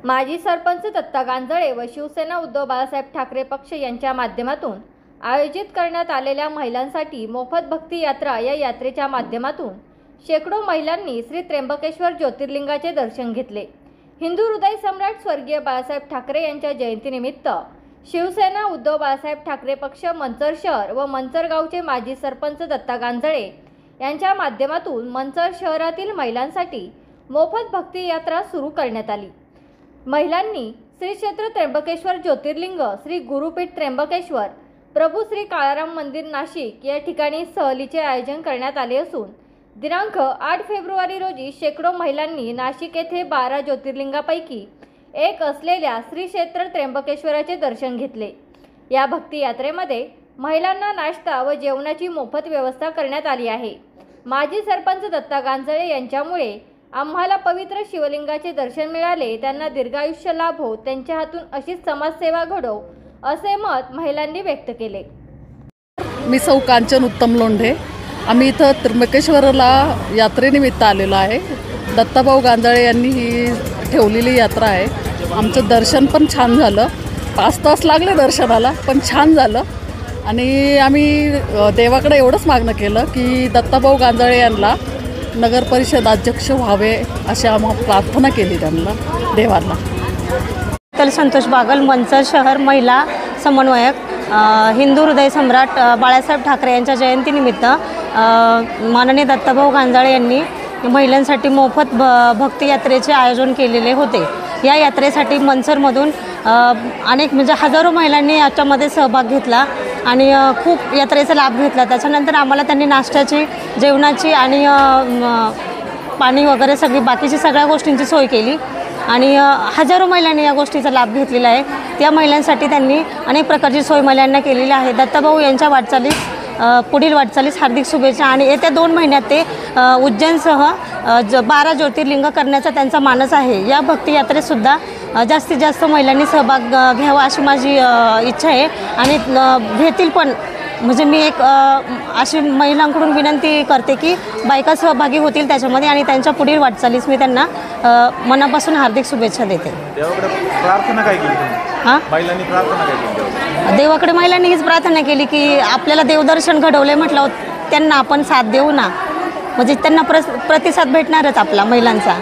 माजी सरपंच दत्ता गांजळे व शिवसेना उद्धव बाळासाहेब ठाकरे पक्ष यांच्या माध्यमातून आयोजित करण्यात आलेल्या महिलांसाठी मोफत भक्ती यात्रा या यात्रेच्या माध्यमातून शेकडो महिलांनी श्री त्र्यंबकेश्वर ज्योतिर्लिंगाचे दर्शन घेतले। हिंदू हृदय सम्राट स्वर्गीय बाळासाहेब ठाकरे यांच्या जयंतीनिमित्त शिवसेना उद्धव बाळासाहेब ठाकरे पक्ष मंचर शहर व मंचर गावचे माजी सरपंच दत्ता गांजळे यांच्या माध्यमातून मंचर शहरातील महिलांसाठी मोफत भक्ती यात्रा सुरू करण्यात आली। महिलांनी श्री क्षेत्र त्र्यंबकेश्वर ज्योतिर्लिंग, श्री गुरुपीठ त्र्यंबकेश्वर, प्रभू श्री काळाराम मंदिर नाशिक या ठिकाणी सहलीचे आयोजन करण्यात आले असून दिनांक 8 फेब्रुवारी रोजी शेकडो महिलांनी नाशिक येथे 12 ज्योतिर्लिंगापैकी एक असलेल्या श्री क्षेत्र त्र्यंबकेश्वराचे दर्शन घेतले। या भक्ती यात्रेमध्ये महिलांना नाश्ता व जेवणाची मोफत व्यवस्था करण्यात आली आहे। माजी सरपंच दत्ता गांजळे यांच्यामुळे आम्हाला पवित्र शिवलिंगाचे दर्शन मिळाले, त्यांना दीर्घायुष्य लाभो, त्यांच्या हातून अशीच समाजसेवा घडो असे मत महिलांनी व्यक्त केले। मी सौ कांचन उत्तम लोंढे, आम्ही इथं त्र्यंबकेश्वरला यात्रेनिमित्त आलेलो आहे। दत्ताभाऊ गांजळे यांनी ही ठेवलेली यात्रा आहे। आमचं दर्शन पण छान झालं, 5 तास लागले दर्शनाला, पण छान झालं। आणि आम्ही देवाकडे एवढंच मागणं केलं की दत्ताभाऊ गांजळे यांना नगर परिषद अध्यक्ष व्हावे अशी आम्ही प्रार्थना केली त्यांना, देवाला। तर संतोष बागल, मंचर शहर महिला समन्वयक, हिंदू हृदय सम्राट बाळासाहेब ठाकरे यांच्या जयंतीनिमित्त माननीय दत्ताभाऊ गांजळे यांनी महिलांसाठी मोफत भक्ती यात्रेचे आयोजन केलेले होते। या यात्रेसाठी मंचरमधून अनेक म्हणजे हजारो महिलांनी याच्यामध्ये सहभाग घेतला आणि खूप यात्रेचा लाभ घेतला। त्याच्यानंतर आम्हाला त्यांनी नाश्त्याची, जेवणाची आणि पाणी वगैरे सगळी बाकीची सगळ्या गोष्टींची सोय केली आणि हजारो महिलांनी या गोष्टीचा लाभ घेतलेला आहे। त्या महिलांसाठी त्यांनी अनेक प्रकारची सोय महिलांना केलेली आहे। दत्ताभाऊ यांच्या वाटचालीस पुढील वाटचालीस हार्दिक शुभेच्छा आणि येत्या 2 महिन्यात ते उज्जैनसह 12 ज्योतिर्लिंग करण्याचा त्यांचा मानस आहे। या भक्ती यात्रेतसुद्धा जास्तीत जास्त महिलांनी सहभाग घ्यावा अशी माझी इच्छा आहे आणि घेतील पण। म्हणजे मी एक अशी महिलांकडून विनंती करते की बायका सहभागी होतील त्याच्यामध्ये आणि त्यांच्या पुढील वाटचालीस मी त्यांना मनापासून हार्दिक शुभेच्छा देते। देवाकडे प्रार्थना काय केली? महिलांनी प्रार्थना काय केली? देवाकडे महिलांनी हीच प्रार्थना केली की आपल्याला देवदर्शन घडवले म्हटलं त्यांना आपण साथ देऊ ना, म्हणजे त्यांना प्रतिसाद भेटणारच आपला महिलांचा।